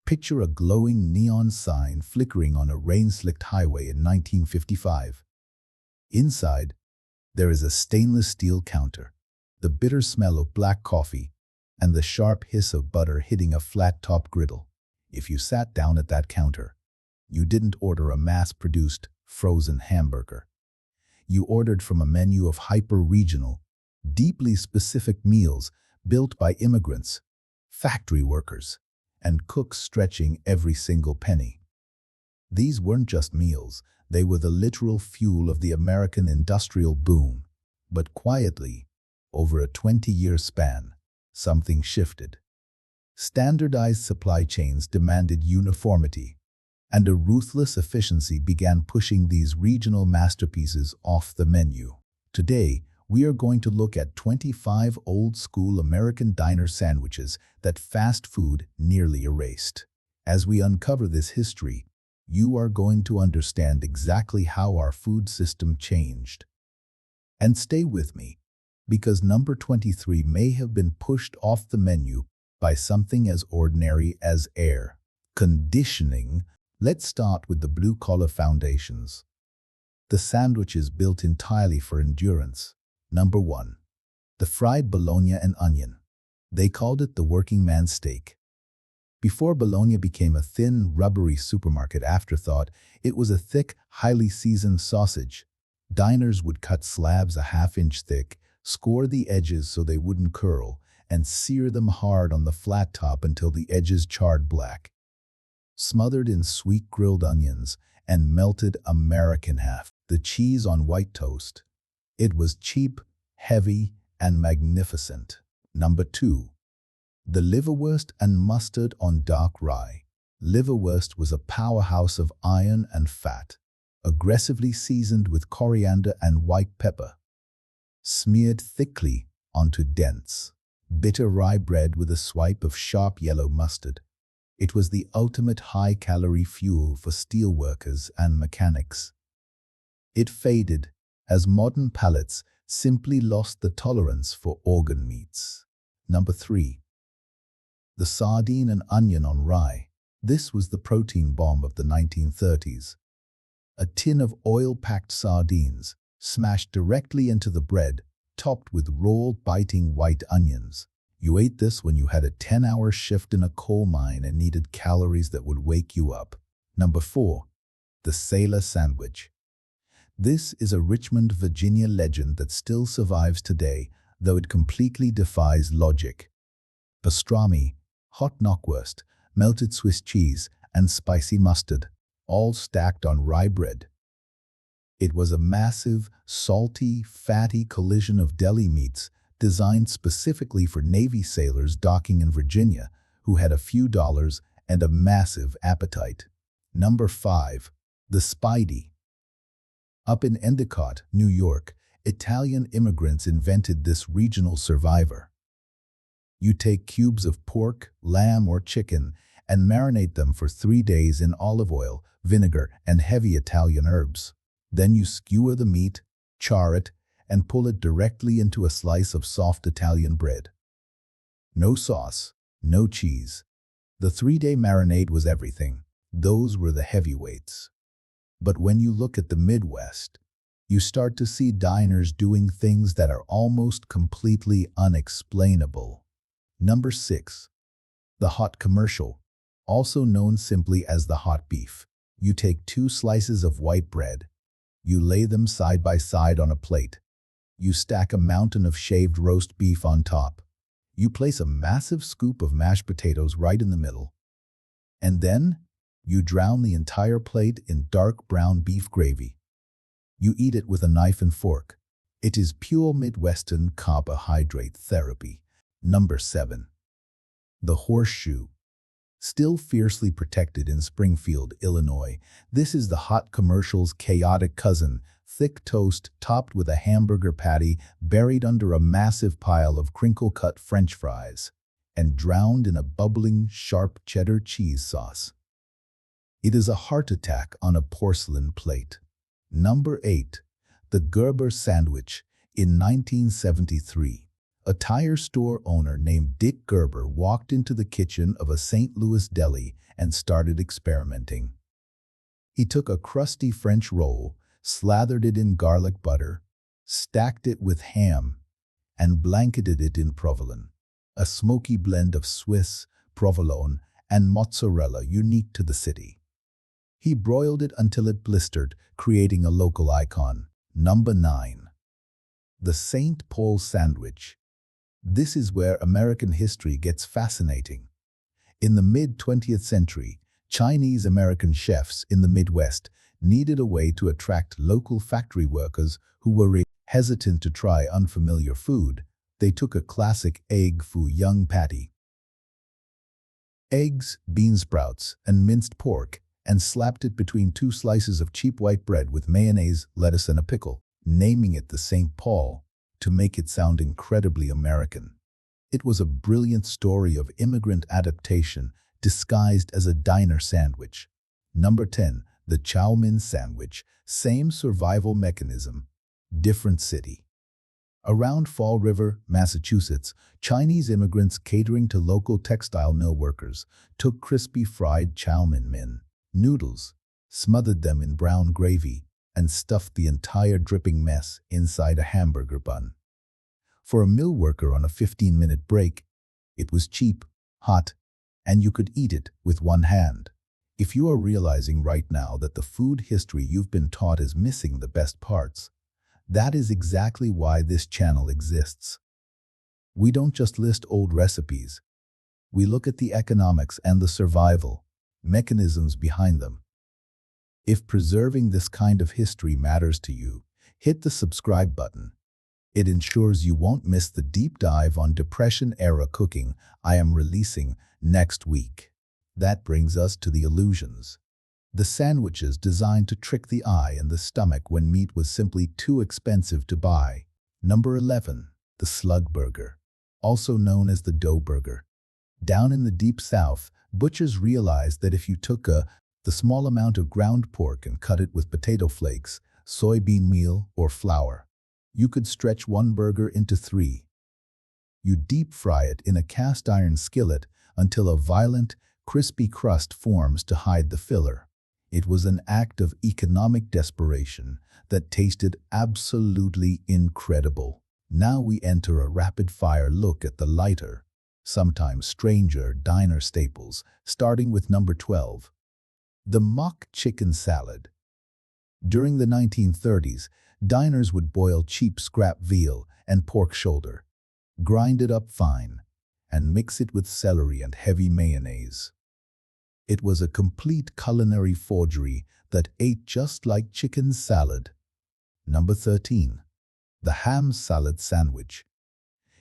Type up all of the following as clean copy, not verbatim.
Picture a glowing neon sign flickering on a rain-slicked highway in 1955. Inside, there is a stainless steel counter, the bitter smell of black coffee, and the sharp hiss of butter hitting a flat-top griddle. If you sat down at that counter, you didn't order a mass-produced, frozen hamburger. You ordered from a menu of hyper-regional, deeply specific meals built by immigrants, factory workers, and cooks stretching every single penny. These weren't just meals, they were the literal fuel of the American industrial boom. But quietly, over a 20-year span, something shifted. Standardized supply chains demanded uniformity, and a ruthless efficiency began pushing these regional masterpieces off the menu. Today, we are going to look at 25 old-school American diner sandwiches that fast food nearly erased. As we uncover this history, you are going to understand exactly how our food system changed. And stay with me, because number 23 may have been pushed off the menu by something as ordinary as air conditioning. Let's start with the blue-collar foundations. The sandwiches built entirely for endurance. Number 1. The fried bologna and onion. They called it the working man's steak. Before bologna became a thin, rubbery supermarket afterthought, it was a thick, highly seasoned sausage. Diners would cut slabs a half-inch thick, score the edges so they wouldn't curl, and sear them hard on the flat top until the edges charred black. Smothered in sweet grilled onions and melted American half, the cheese on white toast. It was cheap, heavy, and magnificent. Number 2. The liverwurst and mustard on dark rye. Liverwurst was a powerhouse of iron and fat, aggressively seasoned with coriander and white pepper, smeared thickly onto dense, bitter rye bread with a swipe of sharp yellow mustard. It was the ultimate high-calorie fuel for steelworkers and mechanics. It faded as modern palates simply lost the tolerance for organ meats. Number 3. The sardine and onion on rye. This was the protein bomb of the 1930s. A tin of oil-packed sardines, smashed directly into the bread, topped with raw, biting white onions. You ate this when you had a 10-hour shift in a coal mine and needed calories that would wake you up. Number 4. The sailor sandwich. This is a Richmond, Virginia legend that still survives today, though it completely defies logic. Pastrami, hot knockwurst, melted Swiss cheese, and spicy mustard, all stacked on rye bread. It was a massive, salty, fatty collision of deli meats designed specifically for Navy sailors docking in Virginia who had a few dollars and a massive appetite. Number 5. The Spidey. Up in Endicott, New York, Italian immigrants invented this regional survivor. You take cubes of pork, lamb, or chicken and marinate them for 3 days in olive oil, vinegar, and heavy Italian herbs. Then you skewer the meat, char it, and pull it directly into a slice of soft Italian bread. No sauce, no cheese. The 3-day marinade was everything. Those were the heavyweights. But when you look at the Midwest, you start to see diners doing things that are almost completely unexplainable. Number 6. The hot commercial, also known simply as the hot beef. You take 2 slices of white bread. You lay them side by side on a plate. You stack a mountain of shaved roast beef on top. You place a massive scoop of mashed potatoes right in the middle. And then, you drown the entire plate in dark brown beef gravy. You eat it with a knife and fork. It is pure Midwestern carbohydrate therapy. Number 7. The horseshoe. Still fiercely protected in Springfield, Illinois, this is the hot commercial's chaotic cousin, thick toast topped with a hamburger patty buried under a massive pile of crinkle-cut French fries, and drowned in a bubbling, sharp cheddar cheese sauce. It is a heart attack on a porcelain plate. Number 8. The Gerber sandwich. In 1973, A tire store owner named Dick Gerber walked into the kitchen of a St. Louis deli and started experimenting. He took a crusty French roll, slathered it in garlic butter, stacked it with ham, and blanketed it in provolone, a smoky blend of Swiss, provolone, and mozzarella unique to the city. He broiled it until it blistered, creating a local icon. Number 9. The St. Paul sandwich. This is where American history gets fascinating. In the mid-20th century, Chinese-American chefs in the Midwest needed a way to attract local factory workers who were hesitant to try unfamiliar food. They took a classic egg foo young patty, eggs, bean sprouts, and minced pork, and slapped it between two slices of cheap white bread with mayonnaise, lettuce, and a pickle, naming it the St. Paul to make it sound incredibly American. It was a brilliant story of immigrant adaptation disguised as a diner sandwich. Number 10. The Chow Mein sandwich. Same survival mechanism, different city. Around Fall River, Massachusetts, Chinese immigrants catering to local textile mill workers took crispy fried chow mein noodles, smothered them in brown gravy, and stuffed the entire dripping mess inside a hamburger bun. For a mill worker on a 15-minute break, it was cheap, hot, and you could eat it with one hand. If you are realizing right now that the food history you've been taught is missing the best parts, that is exactly why this channel exists. We don't just list old recipes. We look at the economics and the survival mechanisms behind them. If preserving this kind of history matters to you, hit the subscribe button. It ensures you won't miss the deep dive on Depression-era cooking I am releasing next week. That brings us to the illusions. The sandwiches designed to trick the eye and the stomach when meat was simply too expensive to buy. Number 11. The slug burger, also known as the dough burger. Down in the deep south, butchers realized that if you took the small amount of ground pork and cut it with potato flakes, soybean meal, or flour, you could stretch one burger into 3. You deep fry it in a cast iron skillet until a violent, crispy crust forms to hide the filler. It was an act of economic desperation that tasted absolutely incredible. Now we enter a rapid-fire look at the lighter, sometimes stranger diner staples, starting with number 12. The mock chicken salad. During the 1930s, diners would boil cheap scrap veal and pork shoulder, grind it up fine, and mix it with celery and heavy mayonnaise. It was a complete culinary forgery that ate just like chicken salad. Number 13. The ham salad sandwich.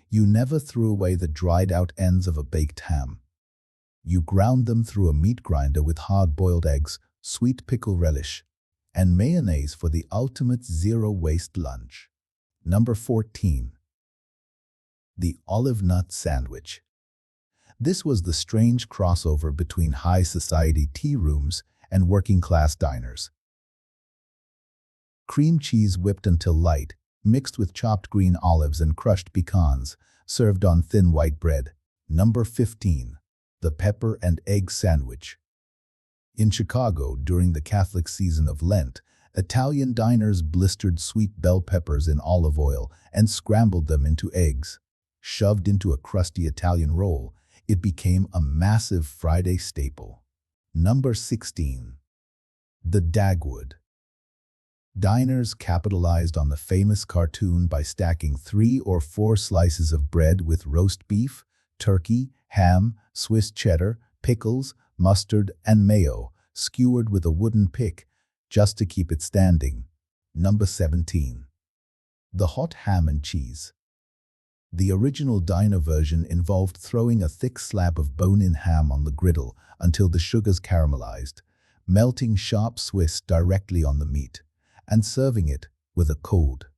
You never threw away the dried-out ends of a baked ham. You ground them through a meat grinder with hard-boiled eggs, sweet pickle relish, and mayonnaise for the ultimate zero-waste lunch. Number 14. The olive nut sandwich. This was the strange crossover between high society tea rooms and working-class diners. Cream cheese whipped until light, mixed with chopped green olives and crushed pecans, served on thin white bread. Number 15. The pepper and egg sandwich. In Chicago, during the Catholic season of Lent, Italian diners blistered sweet bell peppers in olive oil and scrambled them into eggs. Shoved into a crusty Italian roll, it became a massive Friday staple. Number 16. The Dagwood. Diners capitalized on the famous cartoon by stacking 3 or 4 slices of bread with roast beef, turkey, ham, Swiss cheddar, pickles, mustard, and mayo, skewered with a wooden pick, just to keep it standing. Number 17. The hot ham and cheese. The original diner version involved throwing a thick slab of bone-in ham on the griddle until the sugars caramelized, melting sharp Swiss directly on the meat, and serving it with a cold,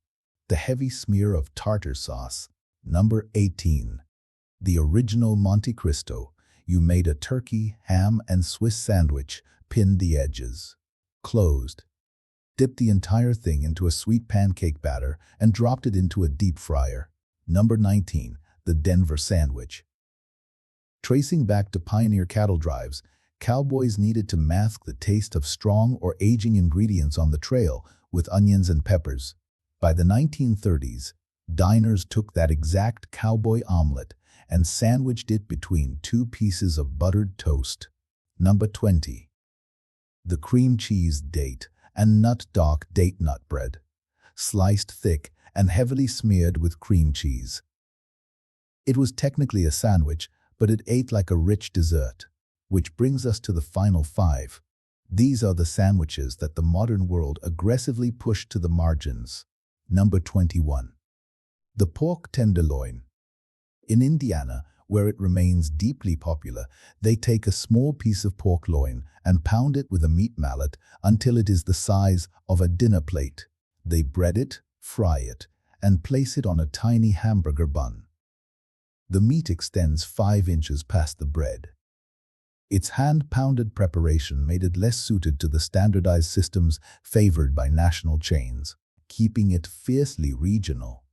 the heavy smear of tartar sauce. Number 18. The original Monte Cristo. You made a turkey, ham, and Swiss sandwich, pinned the edges, closed, dipped the entire thing into a sweet pancake batter, and dropped it into a deep fryer. Number 19. the Denver sandwich. Tracing back to pioneer cattle drives, cowboys needed to mask the taste of strong or aging ingredients on the trail with onions and peppers. By the 1930s, diners took that exact cowboy omelet and sandwiched it between two pieces of buttered toast. Number 20. The cream cheese date and nut dog date nut bread, sliced thick and heavily smeared with cream cheese. It was technically a sandwich, but it ate like a rich dessert. Which brings us to the final 5. These are the sandwiches that the modern world aggressively pushed to the margins. Number 21. The pork tenderloin. In Indiana, where it remains deeply popular, they take a small piece of pork loin and pound it with a meat mallet until it is the size of a dinner plate. They bread it, fry it, and place it on a tiny hamburger bun. The meat extends 5 inches past the bread. Its hand-pounded preparation made it less suited to the standardized systems favored by national chains, keeping it fiercely regional.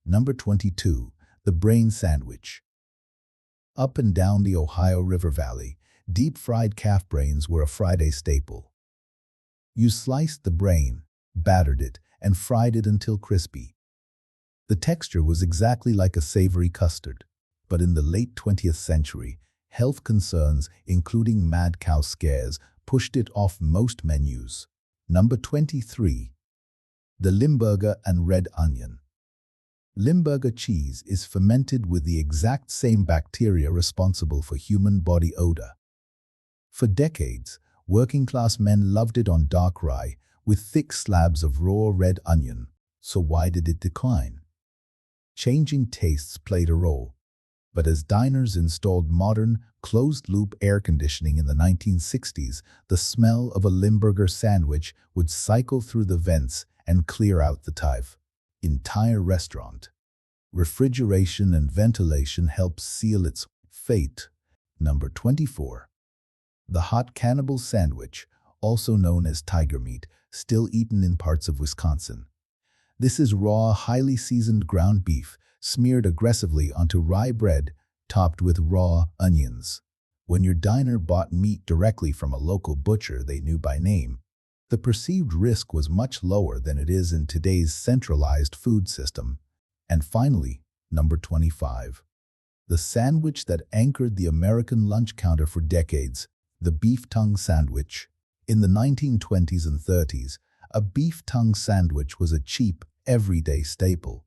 Number 22. The brain sandwich. Up and down the Ohio River Valley, deep-fried calf brains were a Friday staple. You sliced the brain, battered it, and fried it until crispy. The texture was exactly like a savory custard, but in the late 20th century, health concerns, including mad cow scares, pushed it off most menus. Number 23. The Limburger and red onion. Limburger cheese is fermented with the exact same bacteria responsible for human body odor. For decades, working-class men loved it on dark rye with thick slabs of raw red onion. So why did it decline? Changing tastes played a role. But as diners installed modern, closed-loop air conditioning in the 1960s, the smell of a Limburger sandwich would cycle through the vents and clear out the entire restaurant. Refrigeration and ventilation helped seal its fate. Number 24. The hot cannibal sandwich, also known as tiger meat, still eaten in parts of Wisconsin. This is raw, highly seasoned ground beef, smeared aggressively onto rye bread, topped with raw onions. When your diner bought meat directly from a local butcher they knew by name, the perceived risk was much lower than it is in today's centralized food system. And finally, number 25. The sandwich that anchored the American lunch counter for decades, the beef tongue sandwich. In the 1920s and 30s, a beef tongue sandwich was a cheap, everyday staple.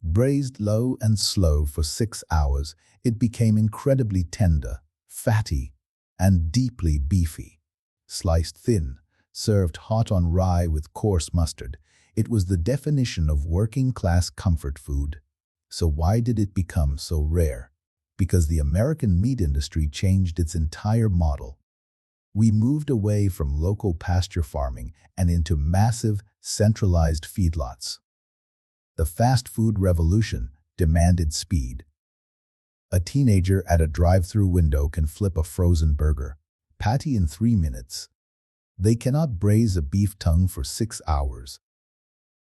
Braised low and slow for 6 hours, it became incredibly tender, fatty, and deeply beefy. Sliced thin, served hot on rye with coarse mustard, it was the definition of working-class comfort food. So why did it become so rare? Because the American meat industry changed its entire model. We moved away from local pasture farming and into massive, centralized feedlots. The fast food revolution demanded speed. A teenager at a drive-through window can flip a frozen burger patty in 3 minutes. They cannot braise a beef tongue for 6 hours.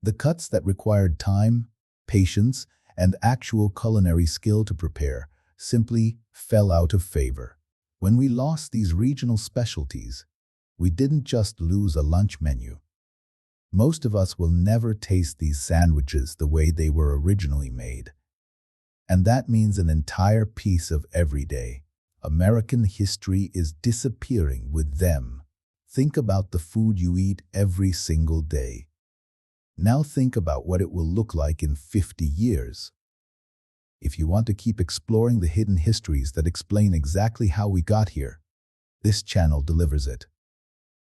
The cuts that required time, patience, and actual culinary skill to prepare simply fell out of favor. When we lost these regional specialties, we didn't just lose a lunch menu. Most of us will never taste these sandwiches the way they were originally made. And that means an entire piece of everyday American history is disappearing with them. Think about the food you eat every single day. Now think about what it will look like in 50 years. If you want to keep exploring the hidden histories that explain exactly how we got here, this channel delivers it.